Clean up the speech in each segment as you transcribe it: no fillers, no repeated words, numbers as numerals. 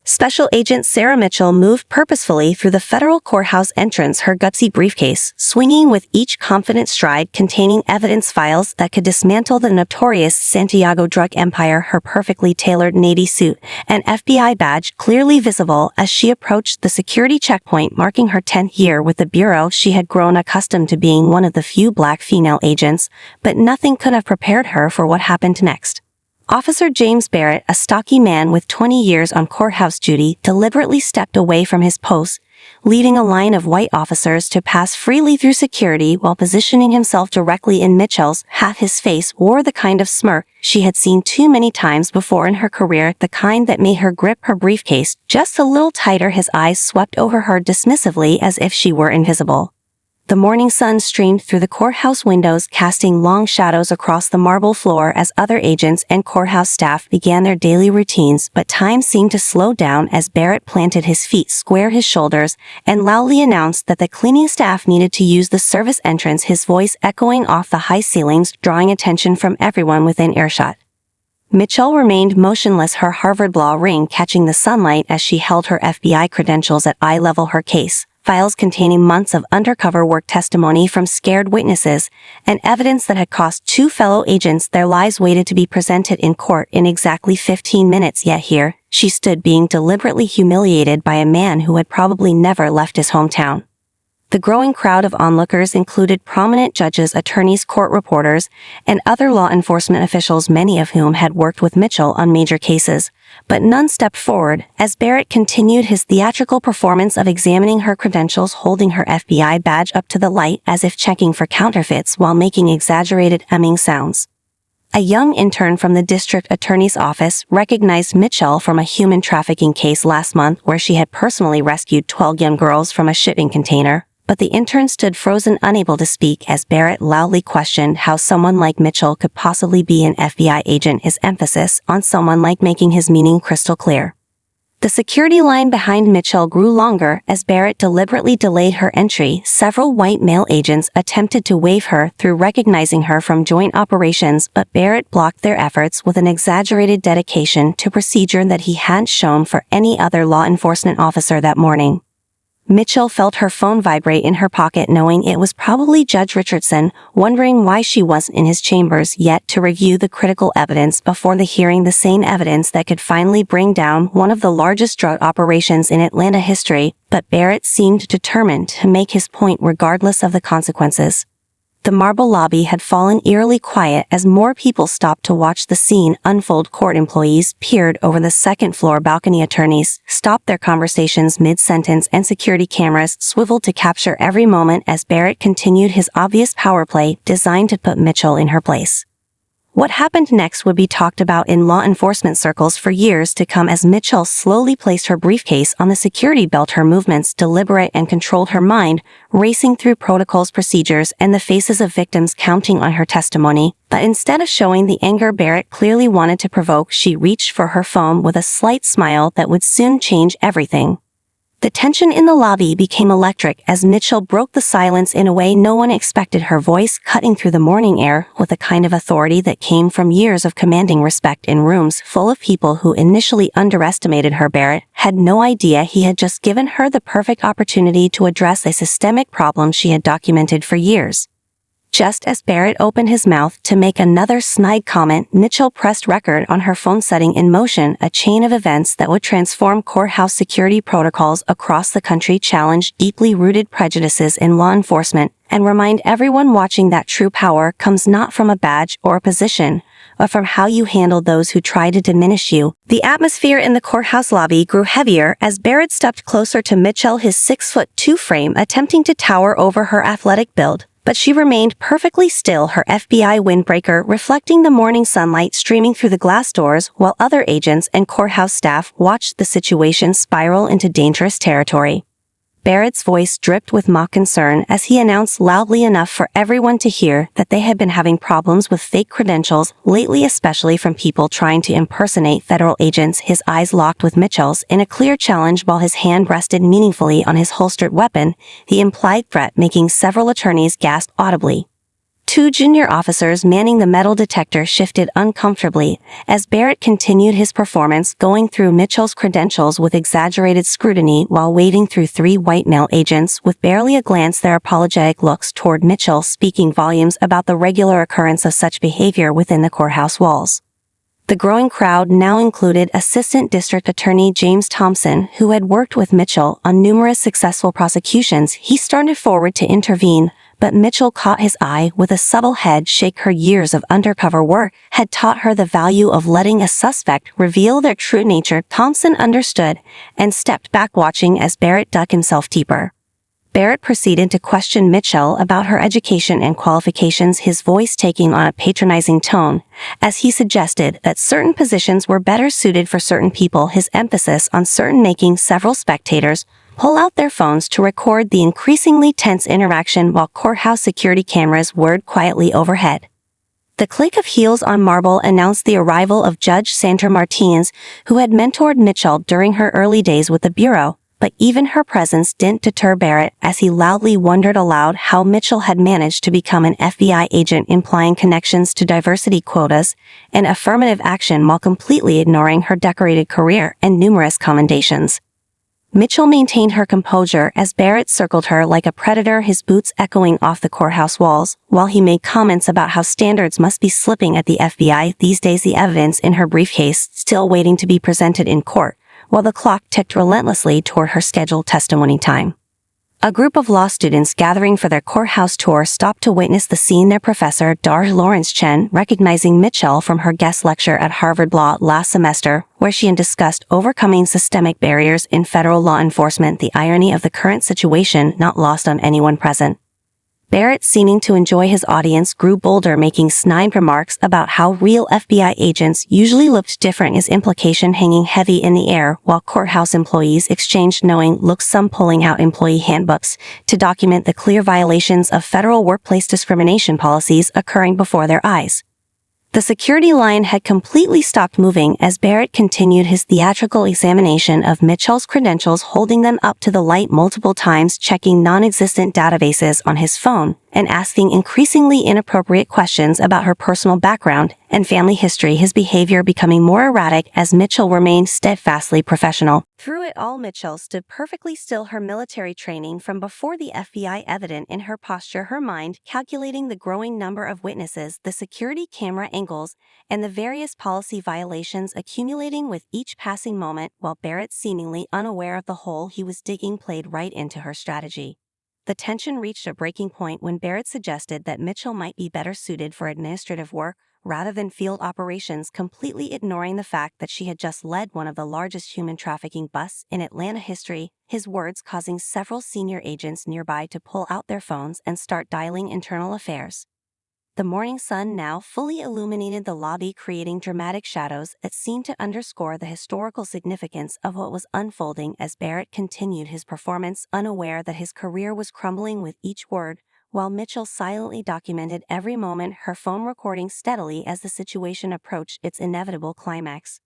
Special Agent Sarah Mitchell moved purposefully through the federal courthouse entrance, her gutsy briefcase, swinging with each confident stride containing evidence files that could dismantle the notorious Santiago drug empire. Her perfectly tailored navy suit and FBI badge clearly visible as she approached the security checkpoint marking her 10th year with the Bureau. She had grown accustomed to being one of the few black female agents, but nothing could have prepared her for what happened next. Officer James Barrett, a stocky man with 20 years on courthouse duty, deliberately stepped away from his post, leaving a line of white officers to pass freely through security while positioning himself directly in Mitchell's. Half his face wore the kind of smirk she had seen too many times before in her career, the kind that made her grip her briefcase just a little tighter. His eyes swept over her dismissively as if she were invisible. The morning sun streamed through the courthouse windows, casting long shadows across the marble floor as other agents and courthouse staff began their daily routines, but time seemed to slow down as Barrett planted his feet square his shoulders and loudly announced that the cleaning staff needed to use the service entrance, his voice echoing off the high ceilings, drawing attention from everyone within earshot. Mitchell remained motionless, her Harvard Law ring catching the sunlight as she held her FBI credentials at eye level. Her case files containing months of undercover work, testimony from scared witnesses, and evidence that had cost 2 fellow agents their lives waited to be presented in court in exactly 15 minutes. Yet here, she stood being deliberately humiliated by a man who had probably never left his hometown. The growing crowd of onlookers included prominent judges, attorneys, court reporters, and other law enforcement officials, many of whom had worked with Mitchell on major cases, but none stepped forward as Barrett continued his theatrical performance of examining her credentials, holding her FBI badge up to the light as if checking for counterfeits while making exaggerated humming sounds. A young intern from the district attorney's office recognized Mitchell from a human trafficking case last month where she had personally rescued 12 young girls from a shipping container. But the intern stood frozen, unable to speak as Barrett loudly questioned how someone like Mitchell could possibly be an FBI agent, his emphasis on someone like making his meaning crystal clear. The security line behind Mitchell grew longer as Barrett deliberately delayed her entry. Several white male agents attempted to wave her through, recognizing her from joint operations, but Barrett blocked their efforts with an exaggerated dedication to procedure that he hadn't shown for any other law enforcement officer that morning. Mitchell felt her phone vibrate in her pocket, knowing it was probably Judge Richardson, wondering why she wasn't in his chambers yet to review the critical evidence before the hearing, the same evidence that could finally bring down one of the largest drug operations in Atlanta history. But Barrett seemed determined to make his point regardless of the consequences. The marble lobby had fallen eerily quiet as more people stopped to watch the scene unfold. Court employees peered over the second-floor balcony, attorneys stopped their conversations mid-sentence, and security cameras swiveled to capture every moment as Barrett continued his obvious power play designed to put Mitchell in her place. What happened next would be talked about in law enforcement circles for years to come as Mitchell slowly placed her briefcase on the security belt, her movements deliberate and controlled, her mind racing through protocols, procedures, and the faces of victims counting on her testimony. But instead of showing the anger Barrett clearly wanted to provoke, she reached for her phone with a slight smile that would soon change everything. The tension in the lobby became electric as Mitchell broke the silence in a way no one expected, her voice cutting through the morning air with a kind of authority that came from years of commanding respect in rooms full of people who initially underestimated her. Barrett had no idea he had just given her the perfect opportunity to address a systemic problem she had documented for years. Just as Barrett opened his mouth to make another snide comment, Mitchell pressed record on her phone, setting in motion a chain of events that would transform courthouse security protocols across the country, challenge deeply rooted prejudices in law enforcement, and remind everyone watching that true power comes not from a badge or a position, but from how you handle those who try to diminish you. The atmosphere in the courthouse lobby grew heavier as Barrett stepped closer to Mitchell, his 6'2" frame attempting to tower over her athletic build. But she remained perfectly still, her FBI windbreaker reflecting the morning sunlight streaming through the glass doors, while other agents and courthouse staff watched the situation spiral into dangerous territory. Barrett's voice dripped with mock concern as he announced loudly enough for everyone to hear that they had been having problems with fake credentials lately, especially from people trying to impersonate federal agents. His eyes locked with Mitchell's in a clear challenge while his hand rested meaningfully on his holstered weapon, the implied threat making several attorneys gasp audibly. two junior officers manning the metal detector shifted uncomfortably as Barrett continued his performance, going through Mitchell's credentials with exaggerated scrutiny while wading through three white male agents with barely a glance, their apologetic looks toward Mitchell speaking volumes about the regular occurrence of such behavior within the courthouse walls. The growing crowd now included Assistant District Attorney James Thompson, who had worked with Mitchell on numerous successful prosecutions. He started forward to intervene, but Mitchell caught his eye with a subtle head shake. Her years of undercover work had taught her the value of letting a suspect reveal their true nature. Thompson understood and stepped back, watching as Barrett dug himself deeper. Barrett proceeded to question Mitchell about her education and qualifications, his voice taking on a patronizing tone, as he suggested that certain positions were better suited for certain people, his emphasis on certain making several spectators pull out their phones to record the increasingly tense interaction while courthouse security cameras whirred quietly overhead. The click of heels on marble announced the arrival of Judge Sandra Martinez, who had mentored Mitchell during her early days with the Bureau. But even her presence didn't deter Barrett, as he loudly wondered aloud how Mitchell had managed to become an FBI agent, implying connections to diversity quotas and affirmative action while completely ignoring her decorated career and numerous commendations. Mitchell maintained her composure as Barrett circled her like a predator, his boots echoing off the courthouse walls, while he made comments about how standards must be slipping at the FBI these days. The evidence in her briefcase still waiting to be presented in court, while the clock ticked relentlessly toward her scheduled testimony time. A group of law students gathering for their courthouse tour stopped to witness the scene. Their professor, Dar Lawrence Chen, recognizing Mitchell from her guest lecture at Harvard Law last semester, where she had discussed overcoming systemic barriers in federal law enforcement, the irony of the current situation not lost on anyone present. Barrett, seeming to enjoy his audience, grew bolder, making snide remarks about how real FBI agents usually looked different, his implication hanging heavy in the air, while courthouse employees exchanged knowing looks, some pulling out employee handbooks to document the clear violations of federal workplace discrimination policies occurring before their eyes. The security line had completely stopped moving as Barrett continued his theatrical examination of Mitchell's credentials, holding them up to the light multiple times, checking non-existent databases on his phone, and asking increasingly inappropriate questions about her personal background and family history, his behavior becoming more erratic as Mitchell remained steadfastly professional. Through it all, Mitchell stood perfectly still, her military training from before the FBI evident in her posture, her mind calculating the growing number of witnesses, the security camera angles, and the various policy violations accumulating with each passing moment, while Barrett, seemingly unaware of the hole he was digging, played right into her strategy. The tension reached a breaking point when Barrett suggested that Mitchell might be better suited for administrative work rather than field operations, completely ignoring the fact that she had just led one of the largest human trafficking busts in Atlanta history, his words causing several senior agents nearby to pull out their phones and start dialing internal affairs. The morning sun now fully illuminated the lobby, creating dramatic shadows that seemed to underscore the historical significance of what was unfolding as Barrett continued his performance, unaware that his career was crumbling with each word, while Mitchell silently documented every moment, her phone recording steadily as the situation approached its inevitable climax.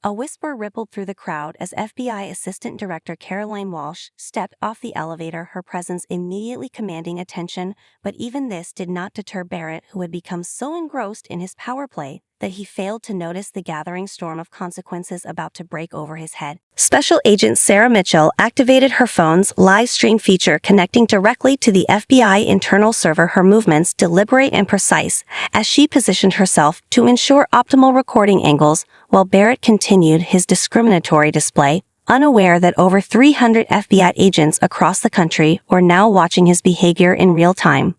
A whisper rippled through the crowd as FBI Assistant Director Caroline Walsh stepped off the elevator, her presence immediately commanding attention, but even this did not deter Barrett, who had become so engrossed in his power play that he failed to notice the gathering storm of consequences about to break over his head. Special Agent Sarah Mitchell activated her phone's live stream feature, connecting directly to the FBI internal server, her movements deliberate and precise as she positioned herself to ensure optimal recording angles, while Barrett continued his discriminatory display, unaware that over 300 FBI agents across the country were now watching his behavior in real time.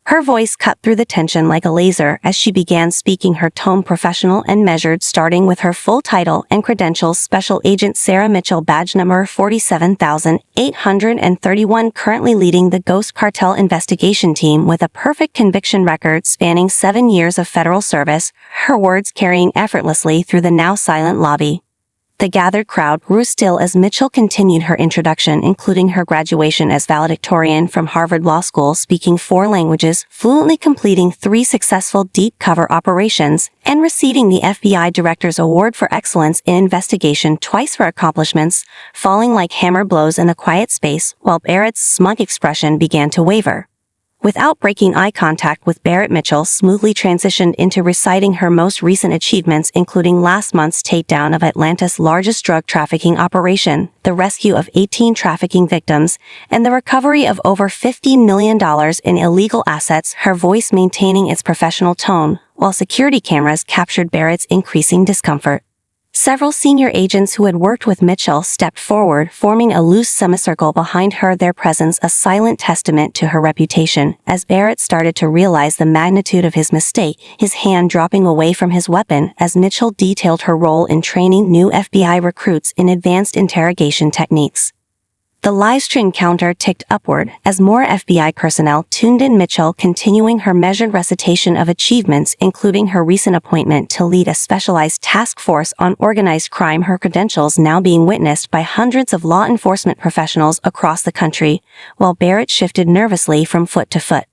Her voice cut through the tension like a laser as she began speaking, her tone professional and measured, starting with her full title and credentials. Special Agent Sarah Mitchell, badge number 47,831, currently leading the Ghost Cartel investigation team with a perfect conviction record spanning 7 years of federal service, her words carrying effortlessly through the now silent lobby. The gathered crowd grew still as Mitchell continued her introduction, including her graduation as valedictorian from Harvard Law School, speaking 4 languages, fluently completing 3 successful deep cover operations, and receiving the FBI Director's Award for Excellence in Investigation twice. For accomplishments falling like hammer blows in the quiet space, while Barrett's smug expression began to waver. Without breaking eye contact with Barrett, Mitchell smoothly transitioned into reciting her most recent achievements, including last month's takedown of Atlanta's largest drug trafficking operation, the rescue of 18 trafficking victims, and the recovery of over $50 million in illegal assets, her voice maintaining its professional tone, while security cameras captured Barrett's increasing discomfort. Several senior agents who had worked with Mitchell stepped forward, forming a loose semicircle behind her, their presence a silent testament to her reputation. As Barrett started to realize the magnitude of his mistake, his hand dropping away from his weapon as Mitchell detailed her role in training new FBI recruits in advanced interrogation techniques. The livestream counter ticked upward as more FBI personnel tuned in, Mitchell continuing her measured recitation of achievements, including her recent appointment to lead a specialized task force on organized crime, her credentials now being witnessed by hundreds of law enforcement professionals across the country, while Barrett shifted nervously from foot to foot.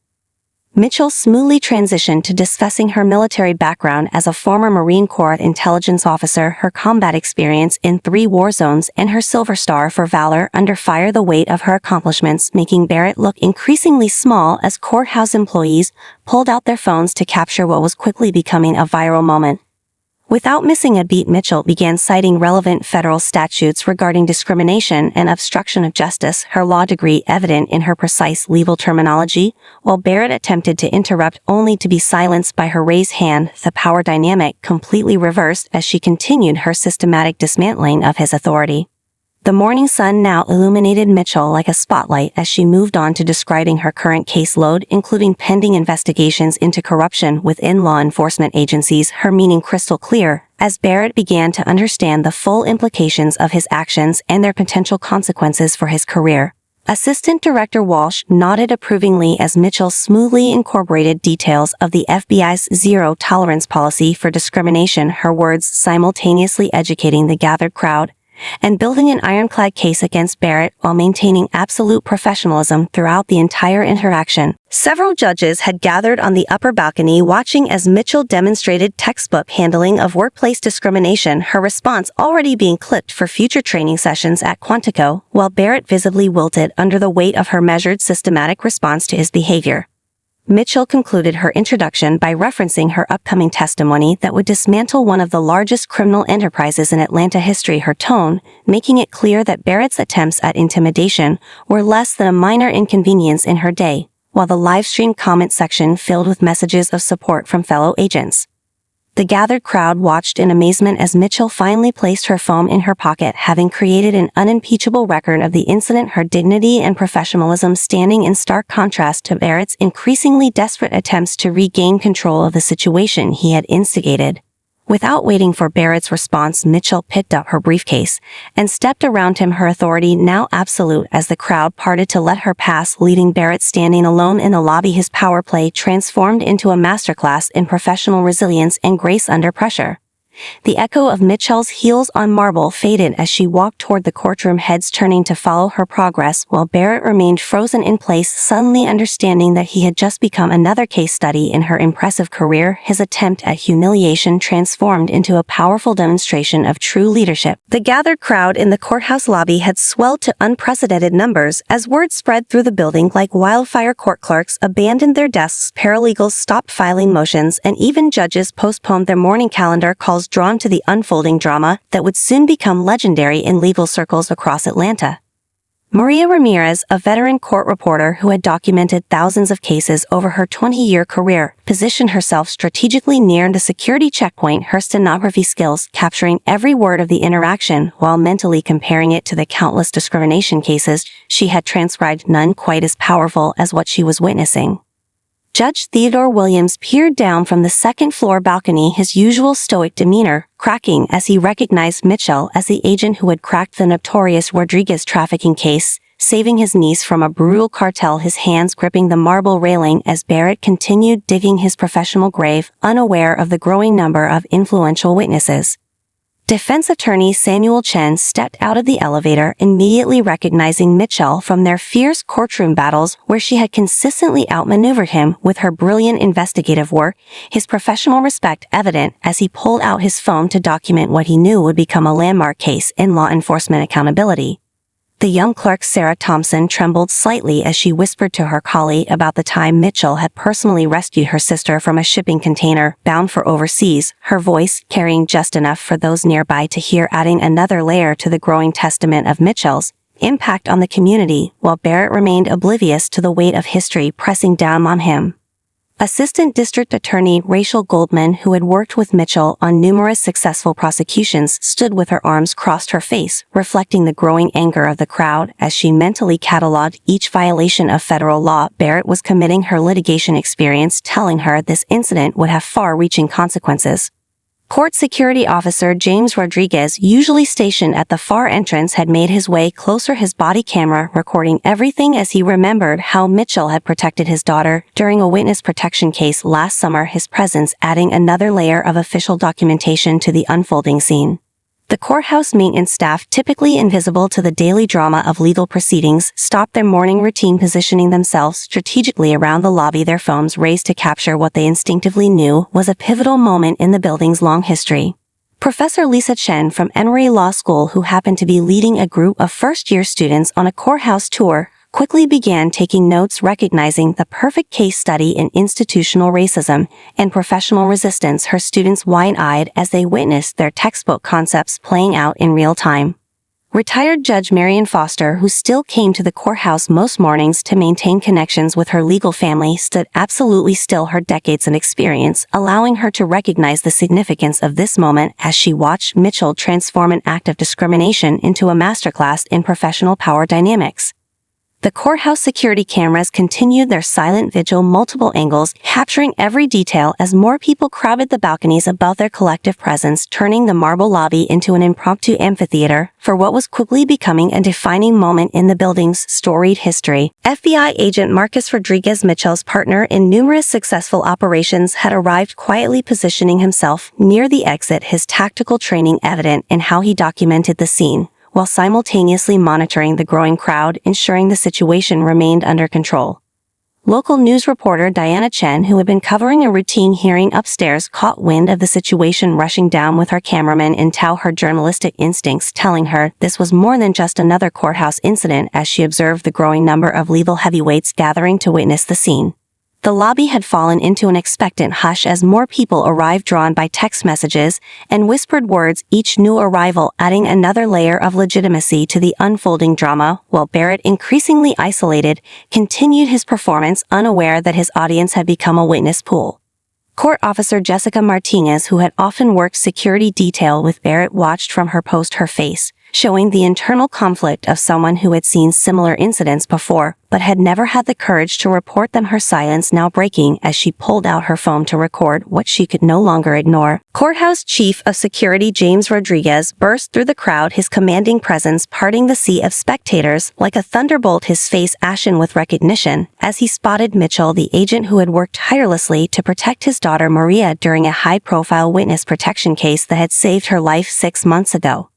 Mitchell smoothly transitioned to discussing her military background as a former Marine Corps intelligence officer, her combat experience in 3 war zones, and her Silver Star for valor under fire, the weight of her accomplishments making Barrett look increasingly small as courthouse employees pulled out their phones to capture what was quickly becoming a viral moment. Without missing a beat, Mitchell began citing relevant federal statutes regarding discrimination and obstruction of justice, her law degree evident in her precise legal terminology, while Barrett attempted to interrupt only to be silenced by her raised hand, the power dynamic completely reversed as she continued her systematic dismantling of his authority. The morning sun now illuminated Mitchell like a spotlight as she moved on to describing her current caseload, including pending investigations into corruption within law enforcement agencies, her meaning crystal clear, as Barrett began to understand the full implications of his actions and their potential consequences for his career. Assistant Director Walsh nodded approvingly as Mitchell smoothly incorporated details of the FBI's zero-tolerance policy for discrimination, her words simultaneously educating the gathered crowd and building an ironclad case against Barrett while maintaining absolute professionalism throughout the entire interaction. Several judges had gathered on the upper balcony watching as Mitchell demonstrated textbook handling of workplace discrimination, her response already being clipped for future training sessions at Quantico, while Barrett visibly wilted under the weight of her measured, systematic response to his behavior. Mitchell concluded her introduction by referencing her upcoming testimony that would dismantle one of the largest criminal enterprises in Atlanta history, her tone making it clear that Barrett's attempts at intimidation were less than a minor inconvenience in her day, while the livestream comment section filled with messages of support from fellow agents. The gathered crowd watched in amazement as Mitchell finally placed her phone in her pocket, having created an unimpeachable record of the incident, her dignity and professionalism standing in stark contrast to Barrett's increasingly desperate attempts to regain control of the situation he had instigated. Without waiting for Barrett's response, Mitchell picked up her briefcase and stepped around him, her authority now absolute as the crowd parted to let her pass, leaving Barrett standing alone in the lobby, his power play transformed into a masterclass in professional resilience and grace under pressure. The echo of Mitchell's heels on marble faded as she walked toward the courtroom, heads turning to follow her progress, while Barrett remained frozen in place, suddenly understanding that he had just become another case study in her impressive career, his attempt at humiliation transformed into a powerful demonstration of true leadership. The gathered crowd in the courthouse lobby had swelled to unprecedented numbers as word spread through the building like wildfire. Court clerks abandoned their desks, paralegals stopped filing motions, and even judges postponed their morning calendar calls, drawn to the unfolding drama that would soon become legendary in legal circles across Atlanta. Maria Ramirez, a veteran court reporter who had documented thousands of cases over her 20-year career, positioned herself strategically near the security checkpoint, her stenography skills capturing every word of the interaction while mentally comparing it to the countless discrimination cases she had transcribed, none quite as powerful as what she was witnessing. Judge Theodore Williams peered down from the second-floor balcony, his usual stoic demeanor cracking as he recognized Mitchell as the agent who had cracked the notorious Rodriguez trafficking case, saving his niece from a brutal cartel, his hands gripping the marble railing as Barrett continued digging his professional grave, unaware of the growing number of influential witnesses. Defense attorney Samuel Chen stepped out of the elevator, immediately recognizing Mitchell from their fierce courtroom battles where she had consistently outmaneuvered him with her brilliant investigative work, his professional respect evident as he pulled out his phone to document what he knew would become a landmark case in law enforcement accountability. The young clerk Sarah Thompson trembled slightly as she whispered to her colleague about the time Mitchell had personally rescued her sister from a shipping container bound for overseas, her voice carrying just enough for those nearby to hear, adding another layer to the growing testament of Mitchell's impact on the community, while Barrett remained oblivious to the weight of history pressing down on him. Assistant District Attorney Rachel Goldman, who had worked with Mitchell on numerous successful prosecutions, stood with her arms crossed, her face reflecting the growing anger of the crowd as she mentally cataloged each violation of federal law Barrett was committing, her litigation experience telling her this incident would have far-reaching consequences. Court Security Officer James Rodriguez, usually stationed at the far entrance, had made his way closer, his body camera recording everything as he remembered how Mitchell had protected his daughter during a witness protection case last summer, his presence adding another layer of official documentation to the unfolding scene. The courthouse maintenance staff, typically invisible to the daily drama of legal proceedings, stopped their morning routine, positioning themselves strategically around the lobby, their phones raised to capture what they instinctively knew was a pivotal moment in the building's long history. Professor Lisa Chen from Emory Law School, who happened to be leading a group of first-year students on a courthouse tour, quickly began taking notes, recognizing the perfect case study in institutional racism and professional resistance, her students wide-eyed as they witnessed their textbook concepts playing out in real time. Retired Judge Marion Foster, who still came to the courthouse most mornings to maintain connections with her legal family, stood absolutely still, her decades of experience allowing her to recognize the significance of this moment as she watched Mitchell transform an act of discrimination into a masterclass in professional power dynamics. The courthouse security cameras continued their silent vigil, multiple angles capturing every detail as more people crowded the balconies above, their collective presence turning the marble lobby into an impromptu amphitheater for what was quickly becoming a defining moment in the building's storied history. FBI agent Marcus Rodriguez, Mitchell's partner in numerous successful operations, had arrived, quietly positioning himself near the exit, his tactical training evident in how he documented the scene, while simultaneously monitoring the growing crowd, ensuring the situation remained under control. Local news reporter Diana Chen, who had been covering a routine hearing upstairs, caught wind of the situation, rushing down with her cameraman in tow, her journalistic instincts telling her this was more than just another courthouse incident as she observed the growing number of legal heavyweights gathering to witness the scene. The lobby had fallen into an expectant hush as more people arrived, drawn by text messages and whispered words, each new arrival adding another layer of legitimacy to the unfolding drama, while Barrett, increasingly isolated, continued his performance, unaware that his audience had become a witness pool. Court officer Jessica Martinez, who had often worked security detail with Barrett, watched from her post, her face showing the internal conflict of someone who had seen similar incidents before, but had never had the courage to report them, her silence now breaking as she pulled out her phone to record what she could no longer ignore. Courthouse Chief of Security James Rodriguez burst through the crowd, his commanding presence parting the sea of spectators like a thunderbolt, his face ashen with recognition as he spotted Mitchell, the agent who had worked tirelessly to protect his daughter Maria during a high-profile witness protection case that had saved her life 6 months ago.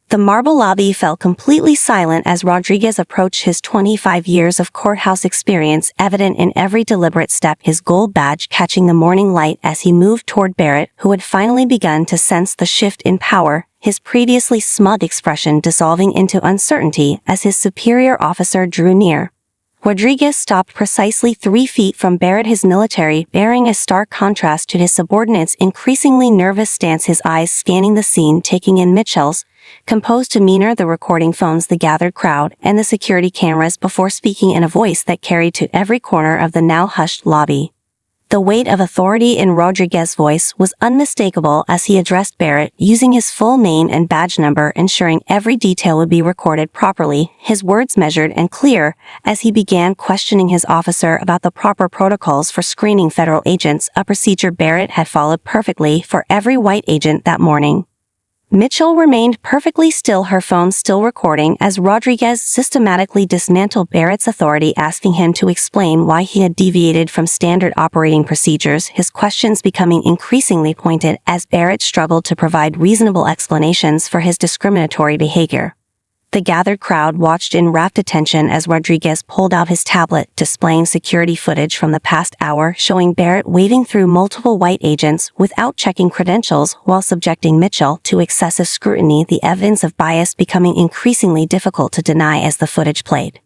The marble lobby fell completely silent as Rodriguez approached, his 25 years of courthouse experience evident in every deliberate step, his gold badge catching the morning light as he moved toward Barrett, who had finally begun to sense the shift in power, his previously smug expression dissolving into uncertainty as his superior officer drew near. Rodriguez stopped precisely 3 feet from Barrett, his military bearing a stark contrast to his subordinate's increasingly nervous stance, his eyes scanning the scene, taking in Mitchell's composed demeanor, the recording phones, the gathered crowd, and the security cameras before speaking in a voice that carried to every corner of the now hushed lobby. The weight of authority in Rodriguez's voice was unmistakable as he addressed Barrett, using his full name and badge number, ensuring every detail would be recorded properly, his words measured and clear as he began questioning his officer about the proper protocols for screening federal agents, a procedure Barrett had followed perfectly for every white agent that morning. Mitchell remained perfectly still, her phone still recording, as Rodriguez systematically dismantled Barrett's authority, asking him to explain why he had deviated from standard operating procedures, his questions becoming increasingly pointed as Barrett struggled to provide reasonable explanations for his discriminatory behavior. The gathered crowd watched in rapt attention as Rodriguez pulled out his tablet, displaying security footage from the past hour showing Barrett waving through multiple white agents without checking credentials while subjecting Mitchell to excessive scrutiny, the evidence of bias becoming increasingly difficult to deny as the footage played.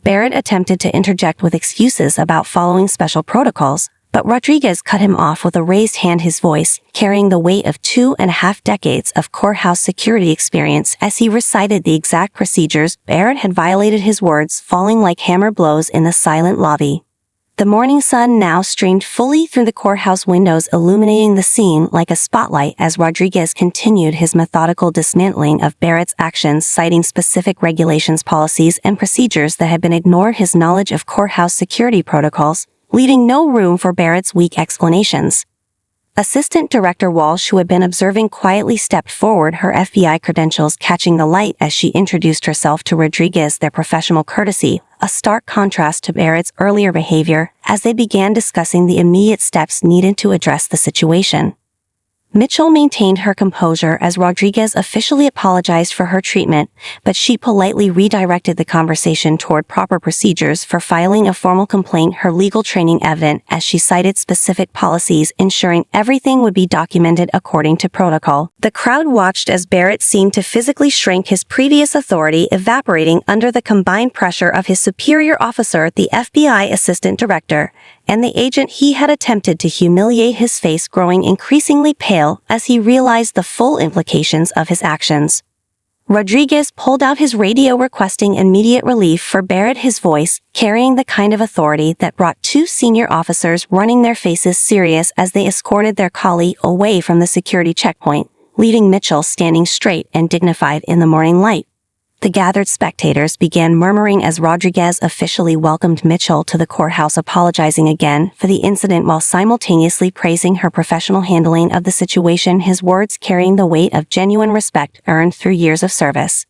Barrett attempted to interject with excuses about following special protocols, but Rodriguez cut him off with a raised hand, his voice carrying the weight of 2.5 decades of courthouse security experience as he recited the exact procedures. Barrett had violated, his words falling like hammer blows in the silent lobby. The morning sun now streamed fully through the courthouse windows, illuminating the scene like a spotlight as Rodriguez continued his methodical dismantling of Barrett's actions, citing specific regulations, policies, and procedures that had been ignored. His knowledge of courthouse security protocols leaving no room for Barrett's weak explanations. Assistant Director Walsh, who had been observing quietly, stepped forward, her FBI credentials catching the light as she introduced herself to Rodriguez, their professional courtesy, a stark contrast to Barrett's earlier behavior as they began discussing the immediate steps needed to address the situation. Mitchell maintained her composure as Rodriguez officially apologized for her treatment, but she politely redirected the conversation toward proper procedures for filing a formal complaint, her legal training evident as she cited specific policies ensuring everything would be documented according to protocol. The crowd watched as Barrett seemed to physically shrink, his previous authority evaporating under the combined pressure of his superior officer, the FBI Assistant Director, and the agent he had attempted to humiliate, his face growing increasingly pale as he realized the full implications of his actions. Rodriguez pulled out his radio requesting immediate relief for Barrett, his voice carrying the kind of authority that brought two senior officers running their faces serious as they escorted their colleague away from the security checkpoint, leaving Mitchell standing straight and dignified in the morning light. The gathered spectators began murmuring as Rodriguez officially welcomed Mitchell to the courthouse, apologizing again for the incident while simultaneously praising her professional handling of the situation, his words carrying the weight of genuine respect earned through years of service.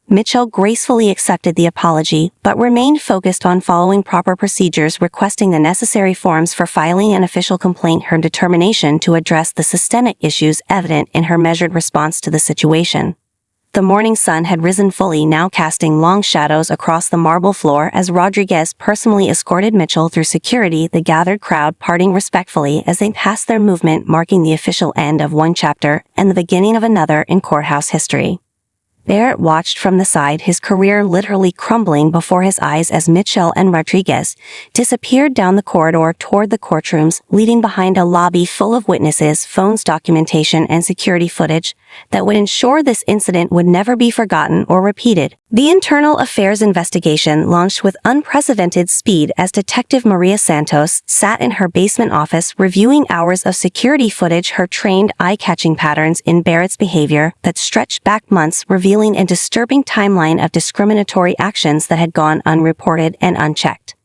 Mitchell gracefully accepted the apology, but remained focused on following proper procedures, requesting the necessary forms for filing an official complaint, her determination to address the systemic issues evident in her measured response to the situation. The morning sun had risen fully, now casting long shadows across the marble floor as Rodriguez personally escorted Mitchell through security, the gathered crowd parting respectfully as they passed their movement, marking the official end of one chapter and the beginning of another in courthouse history. Barrett watched from the side, his career literally crumbling before his eyes as Mitchell and Rodriguez disappeared down the corridor toward the courtrooms, leaving behind a lobby full of witnesses, phones, documentation, and security footage that would ensure this incident would never be forgotten or repeated. The internal affairs investigation launched with unprecedented speed as Detective Maria Santos sat in her basement office reviewing hours of security footage, her trained eye-catching patterns in Barrett's behavior that stretched back months, revealing a disturbing timeline of discriminatory actions that had gone unreported and unchecked.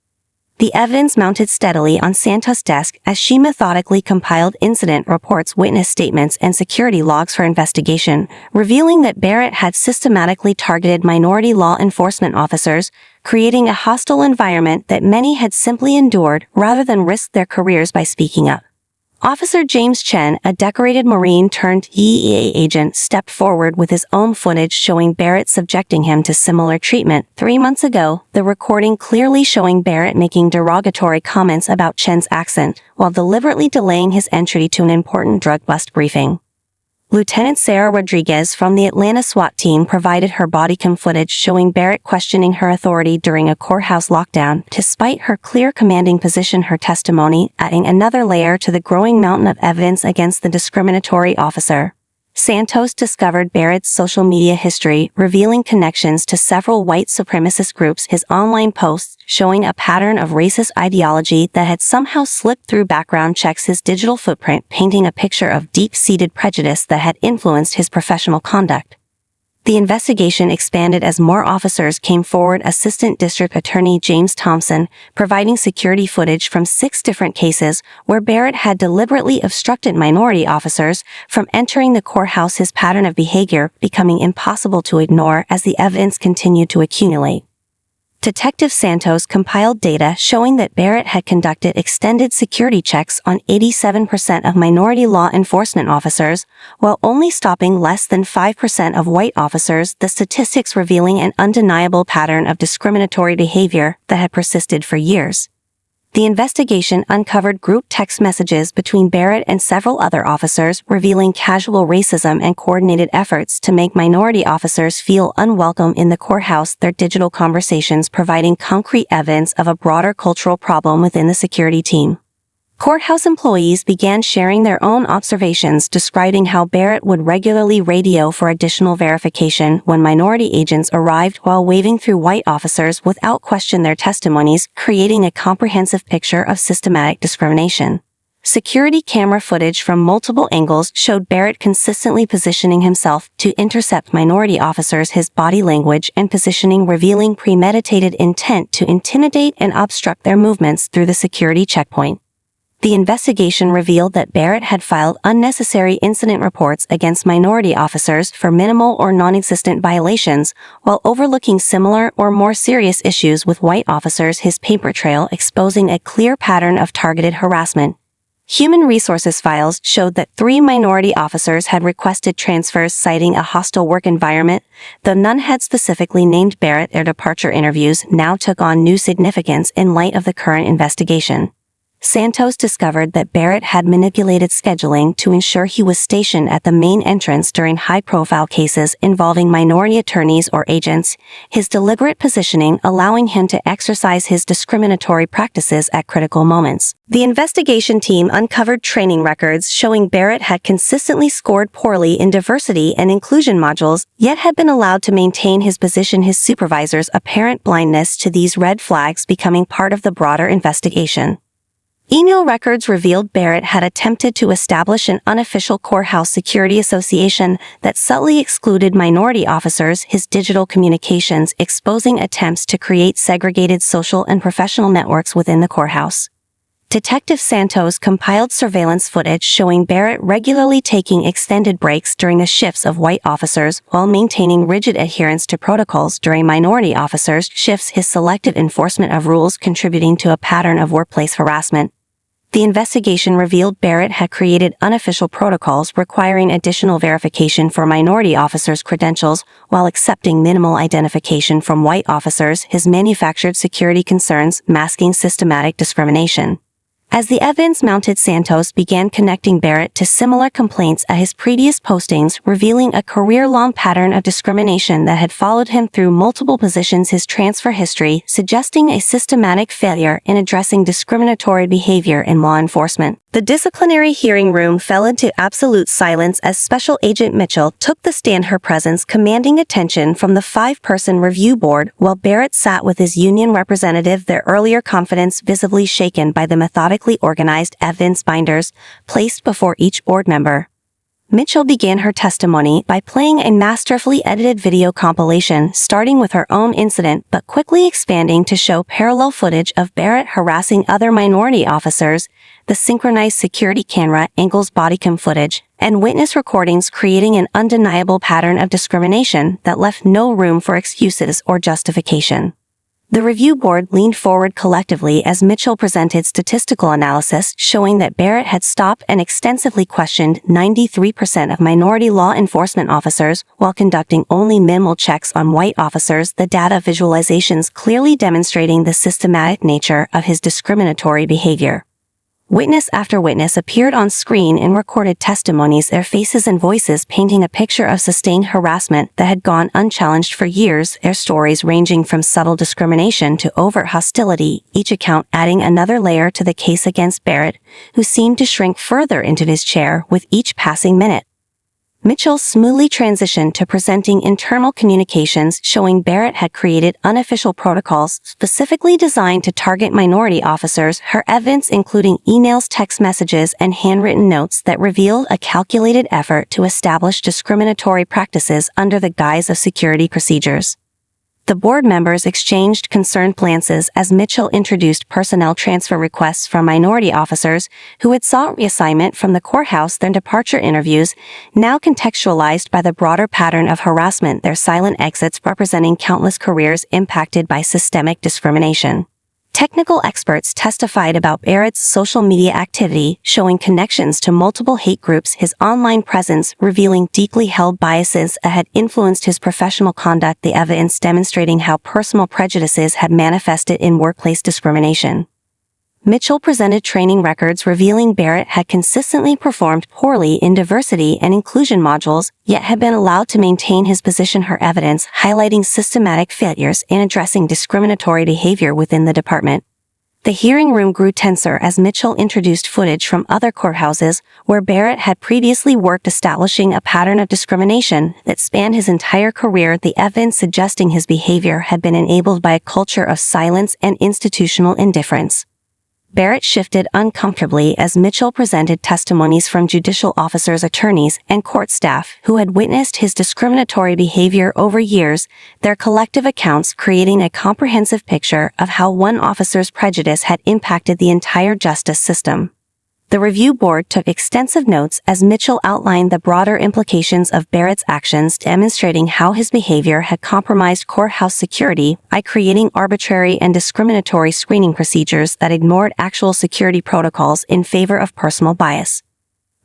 The evidence mounted steadily on Santos' desk as she methodically compiled incident reports, witness statements, and security logs for investigation, revealing that Barrett had systematically targeted minority law enforcement officers, creating a hostile environment that many had simply endured rather than risk their careers by speaking up. Officer James Chen, a decorated Marine-turned-DEA agent, stepped forward with his own footage showing Barrett subjecting him to similar treatment 3 months ago, the recording clearly showing Barrett making derogatory comments about Chen's accent while deliberately delaying his entry to an important drug bust briefing. Lieutenant Sarah Rodriguez from the Atlanta SWAT team provided her bodycam footage showing Barrett questioning her authority during a courthouse lockdown. Despite her clear commanding position, her testimony adding another layer to the growing mountain of evidence against the discriminatory officer. Santos discovered Barrett's social media history, revealing connections to several white supremacist groups, his online posts showing a pattern of racist ideology that had somehow slipped through background checks, his digital footprint painting a picture of deep-seated prejudice that had influenced his professional conduct. The investigation expanded as more officers came forward. Assistant District Attorney James Thompson providing security footage from 6 different cases where Barrett had deliberately obstructed minority officers from entering the courthouse, his pattern of behavior becoming impossible to ignore as the evidence continued to accumulate. Detective Santos compiled data showing that Barrett had conducted extended security checks on 87% of minority law enforcement officers, while only stopping less than 5% of white officers, the statistics revealing an undeniable pattern of discriminatory behavior that had persisted for years. The investigation uncovered group text messages between Barrett and several other officers revealing casual racism and coordinated efforts to make minority officers feel unwelcome in the courthouse, their digital conversations providing concrete evidence of a broader cultural problem within the security team. Courthouse employees began sharing their own observations, describing how Barrett would regularly radio for additional verification when minority agents arrived while waving through white officers without question their testimonies, creating a comprehensive picture of systematic discrimination. Security camera footage from multiple angles showed Barrett consistently positioning himself to intercept minority officers, his body language and positioning revealing premeditated intent to intimidate and obstruct their movements through the security checkpoint. The investigation revealed that Barrett had filed unnecessary incident reports against minority officers for minimal or non-existent violations, while overlooking similar or more serious issues with white officers, his paper trail exposing a clear pattern of targeted harassment. Human resources files showed that 3 minority officers had requested transfers citing a hostile work environment, though none had specifically named Barrett. Their departure interviews now took on new significance in light of the current investigation. Santos discovered that Barrett had manipulated scheduling to ensure he was stationed at the main entrance during high-profile cases involving minority attorneys or agents, his deliberate positioning allowing him to exercise his discriminatory practices at critical moments. The investigation team uncovered training records showing Barrett had consistently scored poorly in diversity and inclusion modules, yet had been allowed to maintain his position. His supervisor's apparent blindness to these red flags becoming part of the broader investigation. Email records revealed Barrett had attempted to establish an unofficial courthouse security association that subtly excluded minority officers, his digital communications exposing attempts to create segregated social and professional networks within the courthouse. Detective Santos compiled surveillance footage showing Barrett regularly taking extended breaks during the shifts of white officers while maintaining rigid adherence to protocols during minority officers' shifts, his selective enforcement of rules contributing to a pattern of workplace harassment. The investigation revealed Barrett had created unofficial protocols requiring additional verification for minority officers' credentials while accepting minimal identification from white officers, his manufactured security concerns masking systematic discrimination. As the evidence mounted, Santos began connecting Barrett to similar complaints at his previous postings, revealing a career-long pattern of discrimination that had followed him through multiple positions, his transfer history suggesting a systematic failure in addressing discriminatory behavior in law enforcement. The disciplinary hearing room fell into absolute silence as Special Agent Mitchell took the stand, her presence commanding attention from the 5-person review board while Barrett sat with his union representative, their earlier confidence visibly shaken by the methodically organized evidence binders placed before each board member. Mitchell began her testimony by playing a masterfully edited video compilation starting with her own incident but quickly expanding to show parallel footage of Barrett harassing other minority officers, the synchronized security camera angles, bodycam footage, and witness recordings creating an undeniable pattern of discrimination that left no room for excuses or justification. The review board leaned forward collectively as Mitchell presented statistical analysis showing that Barrett had stopped and extensively questioned 93% of minority law enforcement officers while conducting only minimal checks on white officers, the data visualizations clearly demonstrating the systematic nature of his discriminatory behavior. Witness after witness appeared on screen in recorded testimonies, their faces and voices painting a picture of sustained harassment that had gone unchallenged for years, their stories ranging from subtle discrimination to overt hostility, each account adding another layer to the case against Barrett, who seemed to shrink further into his chair with each passing minute. Mitchell smoothly transitioned to presenting internal communications showing Barrett had created unofficial protocols specifically designed to target minority officers, her evidence including emails, text messages, and handwritten notes that revealed a calculated effort to establish discriminatory practices under the guise of security procedures. The board members exchanged concerned glances as Mitchell introduced personnel transfer requests from minority officers who had sought reassignment from the courthouse. Their departure interviews, now contextualized by the broader pattern of harassment, their silent exits representing countless careers impacted by systemic discrimination. Technical experts testified about Barrett's social media activity, showing connections to multiple hate groups, his online presence revealing deeply held biases that had influenced his professional conduct, the evidence demonstrating how personal prejudices had manifested in workplace discrimination. Mitchell presented training records revealing Barrett had consistently performed poorly in diversity and inclusion modules, yet had been allowed to maintain his position. Her evidence highlighting systematic failures in addressing discriminatory behavior within the department. The hearing room grew tenser as Mitchell introduced footage from other courthouses where Barrett had previously worked, establishing a pattern of discrimination that spanned his entire career, the evidence suggesting his behavior had been enabled by a culture of silence and institutional indifference. Barrett shifted uncomfortably as Mitchell presented testimonies from judicial officers, attorneys, and court staff who had witnessed his discriminatory behavior over years, their collective accounts creating a comprehensive picture of how one officer's prejudice had impacted the entire justice system. The review board took extensive notes as Mitchell outlined the broader implications of Barrett's actions, demonstrating how his behavior had compromised courthouse security by creating arbitrary and discriminatory screening procedures that ignored actual security protocols in favor of personal bias.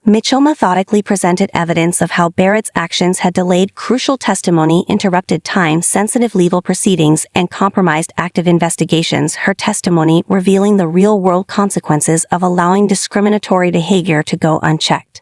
Mitchell methodically presented evidence of how Barrett's actions had delayed crucial testimony, interrupted time-sensitive legal proceedings, and compromised active investigations, her testimony revealing the real-world consequences of allowing discriminatory behavior to go unchecked.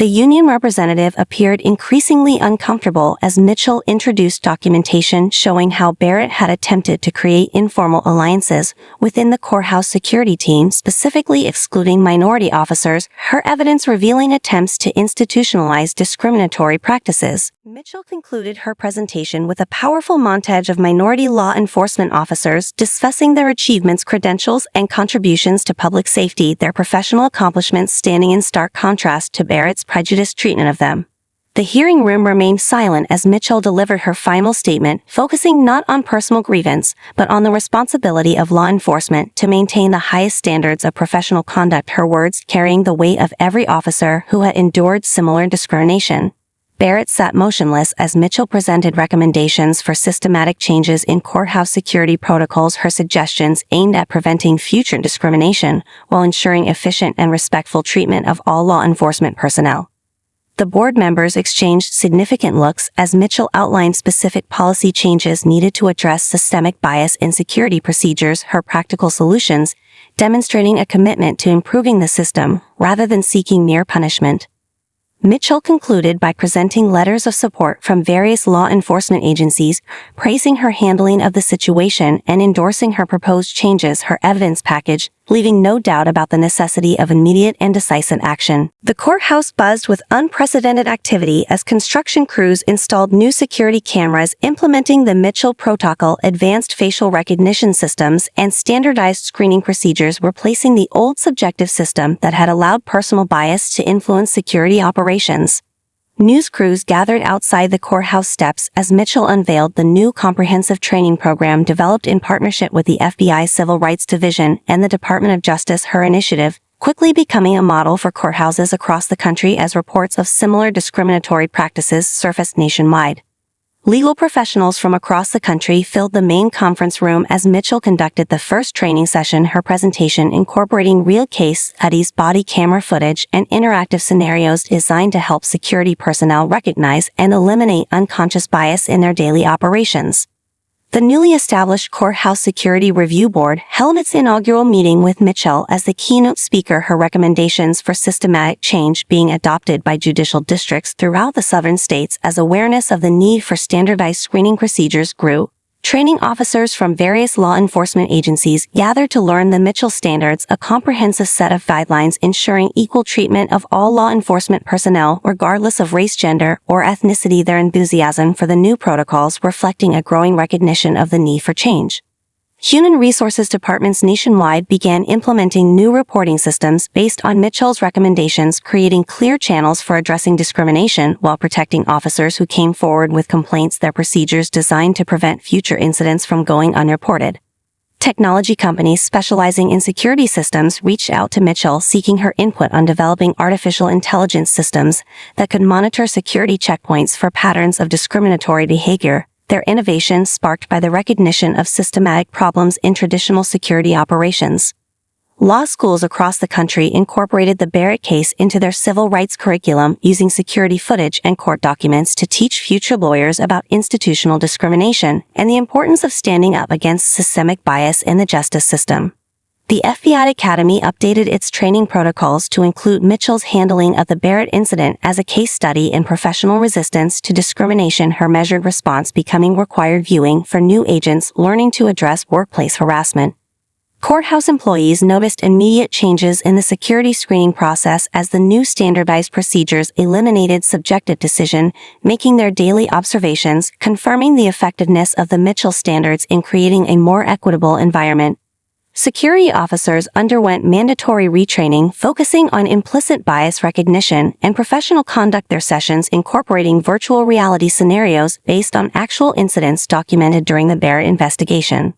The union representative appeared increasingly uncomfortable as Mitchell introduced documentation showing how Barrett had attempted to create informal alliances within the courthouse security team, specifically excluding minority officers, her evidence revealing attempts to institutionalize discriminatory practices. Mitchell concluded her presentation with a powerful montage of minority law enforcement officers discussing their achievements, credentials, and contributions to public safety, their professional accomplishments standing in stark contrast to Barrett's prejudiced treatment of them. The hearing room remained silent as Mitchell delivered her final statement, focusing not on personal grievance, but on the responsibility of law enforcement to maintain the highest standards of professional conduct, her words carrying the weight of every officer who had endured similar discrimination. Barrett sat motionless as Mitchell presented recommendations for systematic changes in courthouse security protocols, her suggestions aimed at preventing future discrimination while ensuring efficient and respectful treatment of all law enforcement personnel. The board members exchanged significant looks as Mitchell outlined specific policy changes needed to address systemic bias in security procedures, her practical solutions demonstrating a commitment to improving the system rather than seeking mere punishment. Mitchell concluded by presenting letters of support from various law enforcement agencies, praising her handling of the situation and endorsing her proposed changes, her evidence package, leaving no doubt about the necessity of immediate and decisive action. The courthouse buzzed with unprecedented activity as construction crews installed new security cameras implementing the Mitchell Protocol, advanced facial recognition systems, and standardized screening procedures, replacing the old subjective system that had allowed personal bias to influence security operations. News crews gathered outside the courthouse steps as Mitchell unveiled the new comprehensive training program developed in partnership with the FBI Civil Rights Division and the Department of Justice, her initiative quickly becoming a model for courthouses across the country as reports of similar discriminatory practices surfaced nationwide. Legal professionals from across the country filled the main conference room as Mitchell conducted the first training session, her presentation incorporating real case studies, body camera footage, and interactive scenarios designed to help security personnel recognize and eliminate unconscious bias in their daily operations. The newly established Courthouse Security Review Board held its inaugural meeting with Mitchell as the keynote speaker, her recommendations for systematic change being adopted by judicial districts throughout the southern states as awareness of the need for standardized screening procedures grew. Training officers from various law enforcement agencies gathered to learn the Mitchell Standards, a comprehensive set of guidelines ensuring equal treatment of all law enforcement personnel regardless of race, gender, or ethnicity, their enthusiasm for the new protocols reflecting a growing recognition of the need for change. Human resources departments nationwide began implementing new reporting systems based on Mitchell's recommendations, creating clear channels for addressing discrimination while protecting officers who came forward with complaints. Their procedures designed to prevent future incidents from going unreported. Technology companies specializing in security systems reached out to Mitchell seeking her input on developing artificial intelligence systems that could monitor security checkpoints for patterns of discriminatory behavior. Their innovation sparked by the recognition of systematic problems in traditional security operations. Law schools across the country incorporated the Barrett case into their civil rights curriculum using security footage and court documents to teach future lawyers about institutional discrimination and the importance of standing up against systemic bias in the justice system. The FBI Academy updated its training protocols to include Mitchell's handling of the Barrett incident as a case study in professional resistance to discrimination, her measured response becoming required viewing for new agents learning to address workplace harassment. Courthouse employees noticed immediate changes in the security screening process as the new standardized procedures eliminated subjective decision, making their daily observations, confirming the effectiveness of the Mitchell standards in creating a more equitable environment. Security officers underwent mandatory retraining focusing on implicit bias recognition and professional conduct, their sessions incorporating virtual reality scenarios based on actual incidents documented during the Barrett investigation.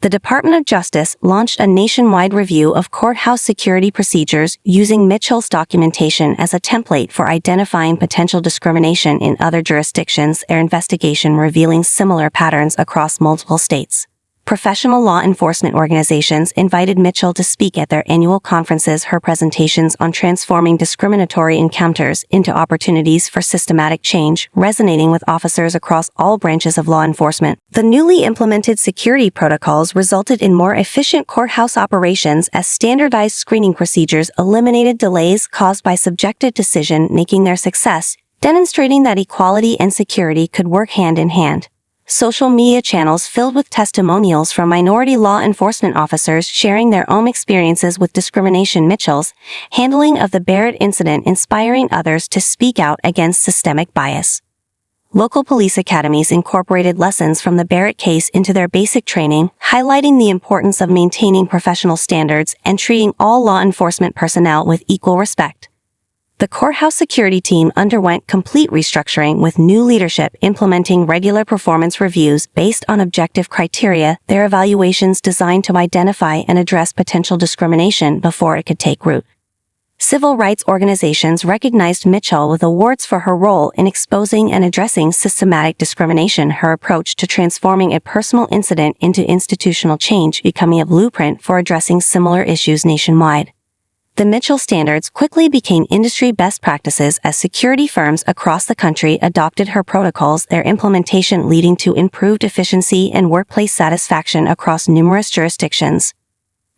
The Department of Justice launched a nationwide review of courthouse security procedures using Mitchell's documentation as a template for identifying potential discrimination in other jurisdictions, their investigation revealing similar patterns across multiple states. Professional law enforcement organizations invited Mitchell to speak at their annual conferences. Her presentations on transforming discriminatory encounters into opportunities for systematic change, resonating with officers across all branches of law enforcement. The newly implemented security protocols resulted in more efficient courthouse operations as standardized screening procedures eliminated delays caused by subjective decision-making. Their success, demonstrating that equality and security could work hand in hand. Social media channels filled with testimonials from minority law enforcement officers sharing their own experiences with discrimination. Mitchell's handling of the Barrett incident inspiring others to speak out against systemic bias. Local police academies incorporated lessons from the Barrett case into their basic training, highlighting the importance of maintaining professional standards and treating all law enforcement personnel with equal respect. The courthouse security team underwent complete restructuring with new leadership implementing regular performance reviews based on objective criteria, their evaluations designed to identify and address potential discrimination before it could take root. Civil rights organizations recognized Mitchell with awards for her role in exposing and addressing systematic discrimination, her approach to transforming a personal incident into institutional change becoming a blueprint for addressing similar issues nationwide. The Mitchell standards quickly became industry best practices as security firms across the country adopted her protocols, their implementation leading to improved efficiency and workplace satisfaction across numerous jurisdictions.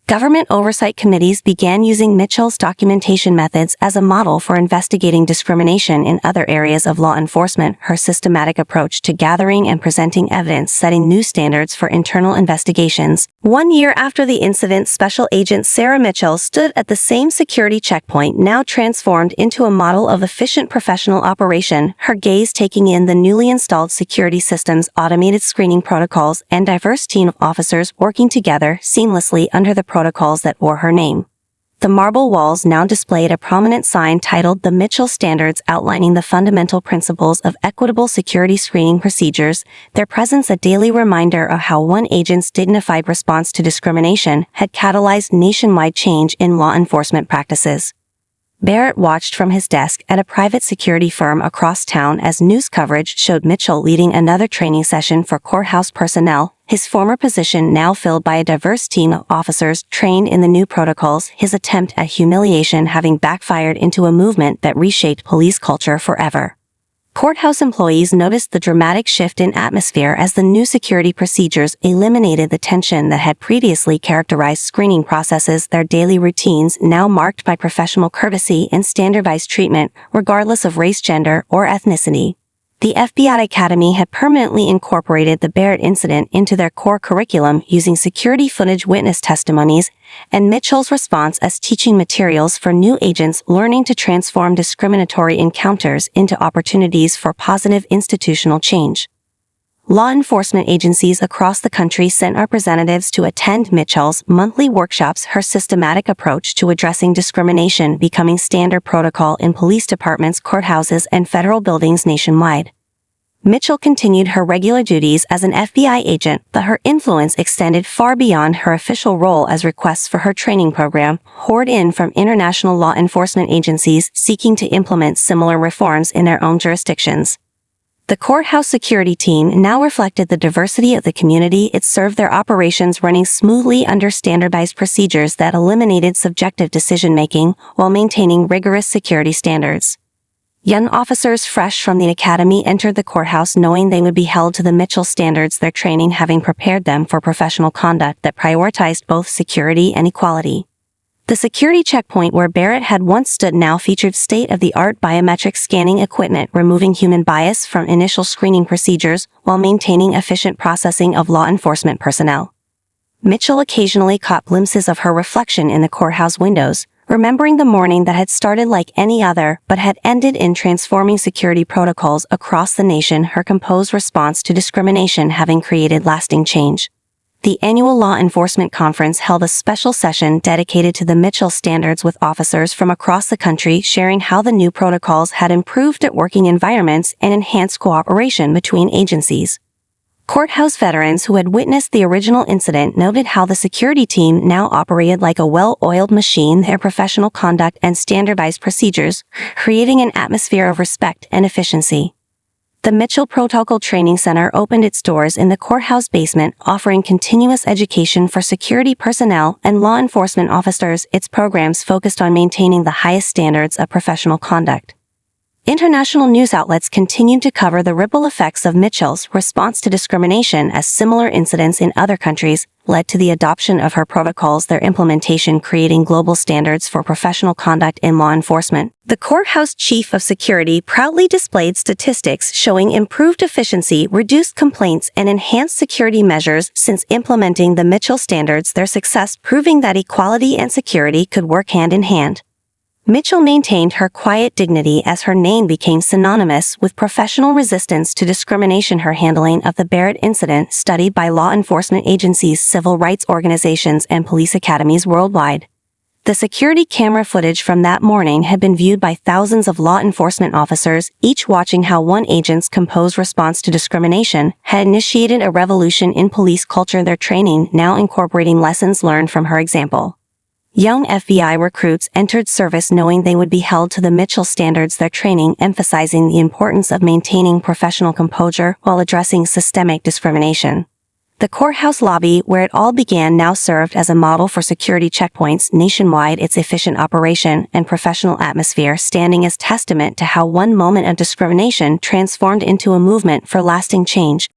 Government oversight committees began using Mitchell's documentation methods as a model for investigating discrimination in other areas of law enforcement, her systematic approach to gathering and presenting evidence setting new standards for internal investigations. 1 year after the incident, Special Agent Sarah Mitchell stood at the same security checkpoint, now transformed into a model of efficient professional operation, her gaze taking in the newly installed security systems, automated screening protocols, and diverse team of officers working together seamlessly under the protocols that bore her name. The marble walls now displayed a prominent sign titled The Mitchell Standards, outlining the fundamental principles of equitable security screening procedures, their presence a daily reminder of how one agent's dignified response to discrimination had catalyzed nationwide change in law enforcement practices. Barrett watched from his desk at a private security firm across town as news coverage showed Mitchell leading another training session for courthouse personnel, his former position now filled by a diverse team of officers trained in the new protocols, his attempt at humiliation having backfired into a movement that reshaped police culture forever. Courthouse employees noticed the dramatic shift in atmosphere as the new security procedures eliminated the tension that had previously characterized screening processes, their daily routines now marked by professional courtesy and standardized treatment, regardless of race, gender, or ethnicity. The FBI Academy had permanently incorporated the Barrett incident into their core curriculum using security footage, witness testimonies, and Mitchell's response as teaching materials for new agents learning to transform discriminatory encounters into opportunities for positive institutional change. Law enforcement agencies across the country sent representatives to attend Mitchell's monthly workshops, her systematic approach to addressing discrimination becoming standard protocol in police departments, courthouses, and federal buildings nationwide. Mitchell continued her regular duties as an FBI agent, but her influence extended far beyond her official role as requests for her training program poured in from international law enforcement agencies seeking to implement similar reforms in their own jurisdictions. The courthouse security team now reflected the diversity of the community it served, their operations running smoothly under standardized procedures that eliminated subjective decision-making while maintaining rigorous security standards. Young officers fresh from the academy entered the courthouse knowing they would be held to the Mitchell standards, their training having prepared them for professional conduct that prioritized both security and equality. The security checkpoint where Barrett had once stood now featured state-of-the-art biometric scanning equipment, removing human bias from initial screening procedures while maintaining efficient processing of law enforcement personnel. Mitchell occasionally caught glimpses of her reflection in the courthouse windows, remembering the morning that had started like any other but had ended in transforming security protocols across the nation, her composed response to discrimination having created lasting change. The annual Law Enforcement Conference held a special session dedicated to the Mitchell standards, with officers from across the country sharing how the new protocols had improved at working environments and enhanced cooperation between agencies. Courthouse veterans who had witnessed the original incident noted how the security team now operated like a well-oiled machine, their professional conduct and standardized procedures, creating an atmosphere of respect and efficiency. The Mitchell Protocol Training Center opened its doors in the courthouse basement, offering continuous education for security personnel and law enforcement officers. Its programs focused on maintaining the highest standards of professional conduct. International news outlets continued to cover the ripple effects of Mitchell's response to discrimination as similar incidents in other countries led to the adoption of her protocols, their implementation creating global standards for professional conduct in law enforcement. The courthouse chief of security proudly displayed statistics showing improved efficiency, reduced complaints, and enhanced security measures since implementing the Mitchell standards, their success proving that equality and security could work hand in hand. Mitchell maintained her quiet dignity as her name became synonymous with professional resistance to discrimination. Her handling of the Barrett incident studied by law enforcement agencies, civil rights organizations, and police academies worldwide. The security camera footage from that morning had been viewed by thousands of law enforcement officers, each watching how one agent's composed response to discrimination had initiated a revolution in police culture, their training now incorporating lessons learned from her example. Young FBI recruits entered service knowing they would be held to the Mitchell standards, their training emphasizing the importance of maintaining professional composure while addressing systemic discrimination. The courthouse lobby where it all began now served as a model for security checkpoints nationwide, its efficient operation and professional atmosphere standing as testament to how one moment of discrimination transformed into a movement for lasting change.